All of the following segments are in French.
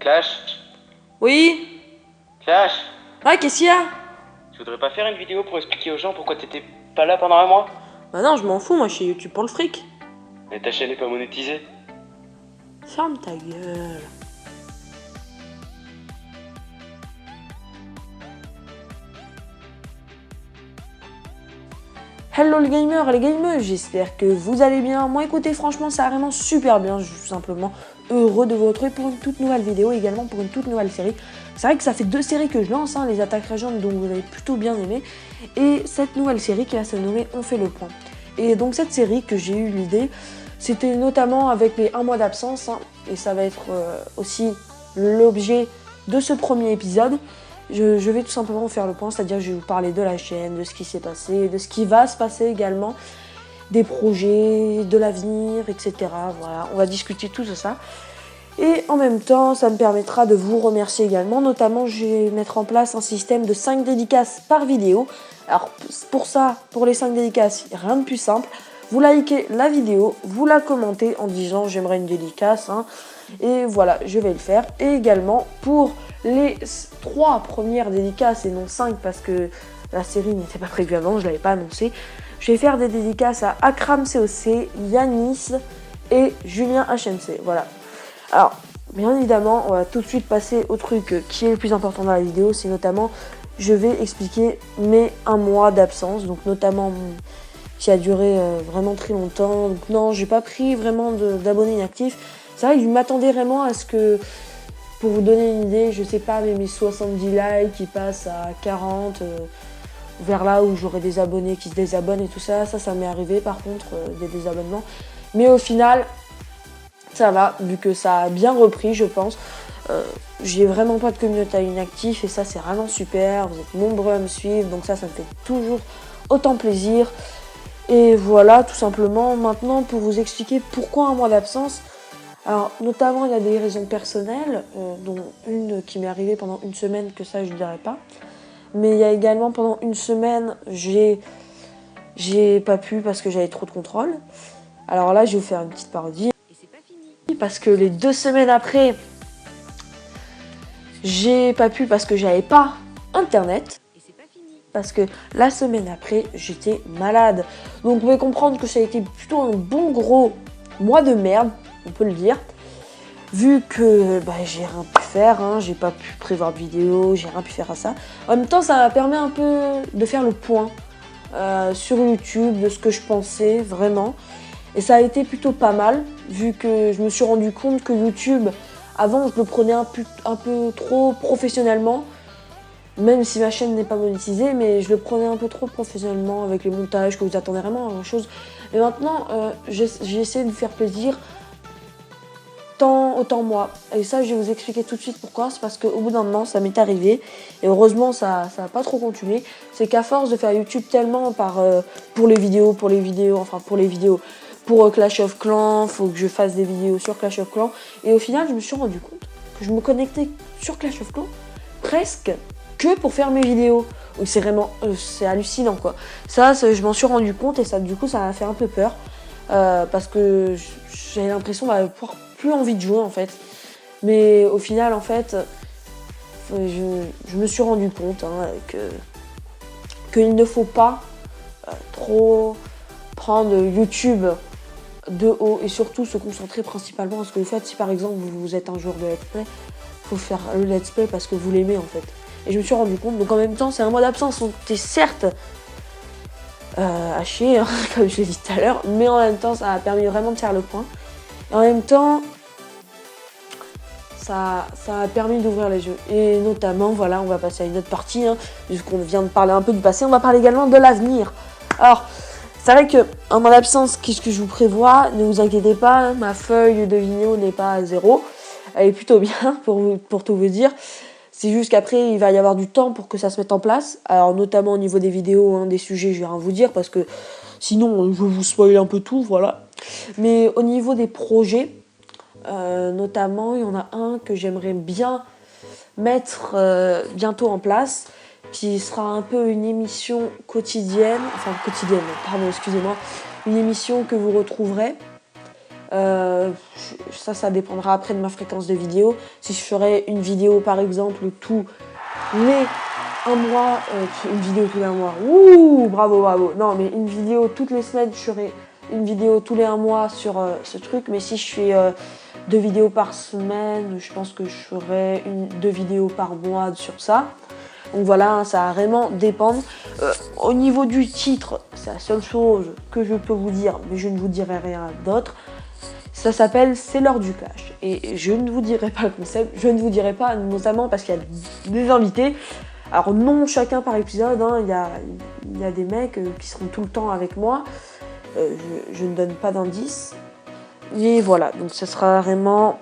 Clash, Oui. Clash, Ah, qu'est-ce qu'il y a? tu voudrais pas faire une vidéo pour expliquer aux gens pourquoi t'étais pas là pendant un mois? Bah non, je m'en fous, moi je suis YouTube pour le fric. Mais ta chaîne est pas monétisée. Ferme ta gueule. Hello les gamers et les gameuses, j'espère que vous allez bien. Moi écoutez, franchement ça va vraiment super bien, je suis tout simplement heureux de vous retrouver pour une toute nouvelle vidéo et également pour une toute nouvelle série. C'est vrai que ça fait 2 séries que je lance, les attaques régentes dont vous avez plutôt bien aimé, et cette nouvelle série qui va se nommer On fait le point. Et donc cette série que j'ai eu l'idée, c'était notamment avec les 1 mois d'absence, et ça va être aussi l'objet de ce premier épisode. Je vais tout simplement faire le point, c'est-à-dire que je vais vous parler de la chaîne, de ce qui s'est passé, de ce qui va se passer également, des projets, de l'avenir, etc. Voilà, on va discuter tout ça. Et en même temps, ça me permettra de vous remercier également. Notamment, je vais mettre en place un système de 5 dédicaces par vidéo. Alors pour ça, pour les 5 dédicaces, rien de plus simple. Vous likez la vidéo, vous la commentez en disant j'aimerais une dédicace. Et voilà, je vais le faire. Et également pour les 3 premières dédicaces et non 5 parce que la série n'était pas prévue avant, je ne l'avais pas annoncé. Je vais faire des dédicaces à Akram COC, Yanis et Julien HMC. Voilà. Alors, bien évidemment, on va tout de suite passer au truc qui est le plus important dans la vidéo, c'est notamment, je vais expliquer mes 1 mois d'absence, donc notamment qui a duré vraiment très longtemps. Donc non, j'ai pas pris vraiment d'abonnés inactifs. C'est vrai que je m'attendais vraiment à ce que, pour vous donner une idée, je sais pas, mais mes 70 likes qui passent à 40, vers là où j'aurai des abonnés qui se désabonnent et tout ça. Ça m'est arrivé par contre, des désabonnements. Mais au final, ça va, vu que ça a bien repris, je pense. J'ai vraiment pas de communauté inactive et ça c'est vraiment super. Vous êtes nombreux à me suivre, donc ça me fait toujours autant plaisir. Et voilà, tout simplement, maintenant pour vous expliquer pourquoi 1 mois d'absence. Alors, notamment, il y a des raisons personnelles, dont une qui m'est arrivée pendant 1 semaine, que ça, je ne dirais pas. Mais il y a également, pendant 1 semaine, j'ai pas pu parce que j'avais trop de contrôle. Alors là, je vais vous faire une petite parodie. Et c'est pas fini. Parce que les 2 semaines après, j'ai pas pu parce que j'avais pas Internet. Et c'est pas fini. Parce que la semaine après, j'étais malade. Donc, vous pouvez comprendre que ça a été plutôt un bon gros mois de merde. On peut le dire, vu que j'ai rien pu faire, j'ai pas pu prévoir de vidéo, j'ai rien pu faire à ça. En même temps, ça permet un peu de faire le point sur YouTube de ce que je pensais vraiment. Et ça a été plutôt pas mal, vu que je me suis rendu compte que YouTube, avant, je le prenais un peu trop professionnellement. Même si ma chaîne n'est pas monétisée, mais je le prenais un peu trop professionnellement avec les montages, que vous attendez vraiment à grand chose. Et maintenant, j'ai essayé de vous faire plaisir. Autant moi. Et ça, je vais vous expliquer tout de suite pourquoi. C'est parce qu'au bout d'un moment, ça m'est arrivé. Et heureusement, ça n'a pas trop continué. C'est qu'à force de faire YouTube tellement pour les vidéos, pour Clash of Clans, faut que je fasse des vidéos sur Clash of Clans. Et au final, je me suis rendu compte que je me connectais sur Clash of Clans presque que pour faire mes vidéos. C'est vraiment, c'est hallucinant quoi. Ça, je m'en suis rendu compte et ça, du coup, ça m'a fait un peu peur. Parce que j'ai l'impression d'avoir plus envie de jouer en fait. Mais au final en fait, je me suis rendu compte qu'il ne faut pas trop prendre YouTube de haut et surtout se concentrer principalement à ce que vous faites. Si par exemple vous êtes un joueur de let's play, il faut faire le let's play parce que vous l'aimez en fait. Et je me suis rendu compte, donc en même temps c'est un mois d'absence, donc t'es certes à chier, comme je l'ai dit tout à l'heure, mais en même temps ça a permis vraiment de faire le point. Et en même temps, ça a permis d'ouvrir les yeux. Et notamment, voilà, on va passer à une autre partie, puisqu'on vient de parler un peu du passé, on va parler également de l'avenir. Alors, c'est vrai que en mon absence, qu'est-ce que je vous prévois? Ne vous inquiétez pas, ma feuille de vidéo n'est pas à 0. Elle est plutôt bien, pour tout vous dire. C'est juste qu'après, il va y avoir du temps pour que ça se mette en place. Alors, notamment au niveau des vidéos, des sujets, je vais rien vous dire, parce que sinon, je vais vous spoiler un peu tout, voilà. Mais au niveau des projets, notamment, il y en a un que j'aimerais bien mettre bientôt en place. qui sera un peu une émission quotidienne, pardon, excusez-moi, une émission que vous retrouverez. Ça dépendra après de ma fréquence de vidéo. Si je ferais une vidéo par exemple tous les un mois, une vidéo tous les un mois, ouh, bravo, non mais une vidéo toutes les semaines, je ferai une vidéo tous les un mois sur ce truc, mais si je fais 2 vidéos par semaine, je pense que je ferai 2 vidéos par mois sur ça. Donc voilà, hein, ça va vraiment dépendre. Au niveau du titre, c'est la seule chose que je peux vous dire, mais je ne vous dirai rien d'autre. Ça s'appelle C'est l'heure du clash. Et je ne vous dirai pas le concept, je ne vous dirai pas, notamment parce qu'il y a des invités. Alors non chacun par épisode, hein, il y a des mecs qui seront tout le temps avec moi. Je ne donne pas d'indice. Et voilà, donc ça sera vraiment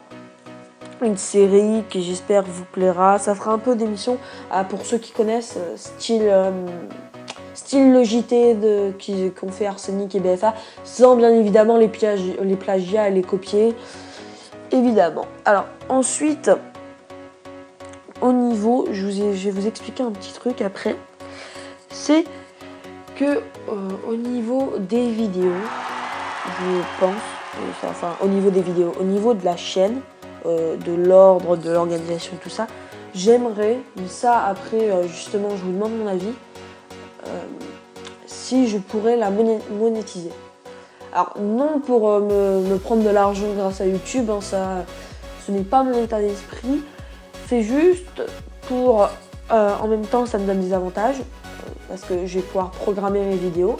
une série qui j'espère vous plaira. Ça fera un peu d'émission pour ceux qui connaissent, style le JT qu'ont fait Arsenic et BFA, sans bien évidemment les plagiats et les copier, évidemment. Alors ensuite, au niveau, je vais vous expliquer un petit truc après, c'est que au niveau des vidéos, je pense, enfin au niveau des vidéos, au niveau de la chaîne, de l'ordre, de l'organisation, tout ça, j'aimerais, ça après justement je vous demande mon avis, si je pourrais la monétiser. Alors non pour me prendre de l'argent grâce à YouTube, hein, ce n'est pas mon état d'esprit, c'est juste pour, en même temps ça me donne des avantages, parce que je vais pouvoir programmer mes vidéos.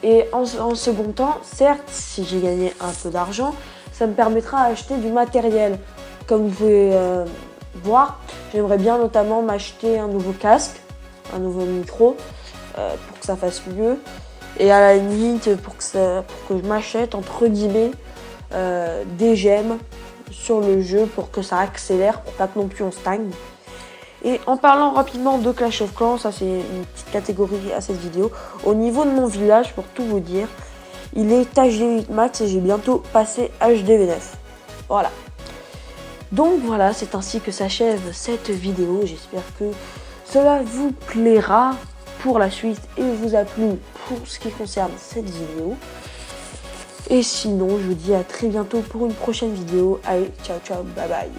Et en second temps, certes, si j'ai gagné un peu d'argent, ça me permettra d'acheter du matériel. Comme vous pouvez voir, j'aimerais bien notamment m'acheter un nouveau casque, un nouveau micro, pour que ça fasse mieux. Et à la limite, pour que je m'achète, entre guillemets, des gemmes sur le jeu pour que ça accélère, pour pas que non plus on stagne. Et en parlant rapidement de Clash of Clans, ça c'est une petite catégorie à cette vidéo. Au niveau de mon village, pour tout vous dire, il est HD8 Max et j'ai bientôt passé HD9. Voilà. Donc voilà, c'est ainsi que s'achève cette vidéo. J'espère que cela vous plaira pour la suite et vous a plu pour ce qui concerne cette vidéo. Et sinon, je vous dis à très bientôt pour une prochaine vidéo. Allez, ciao, ciao, bye bye.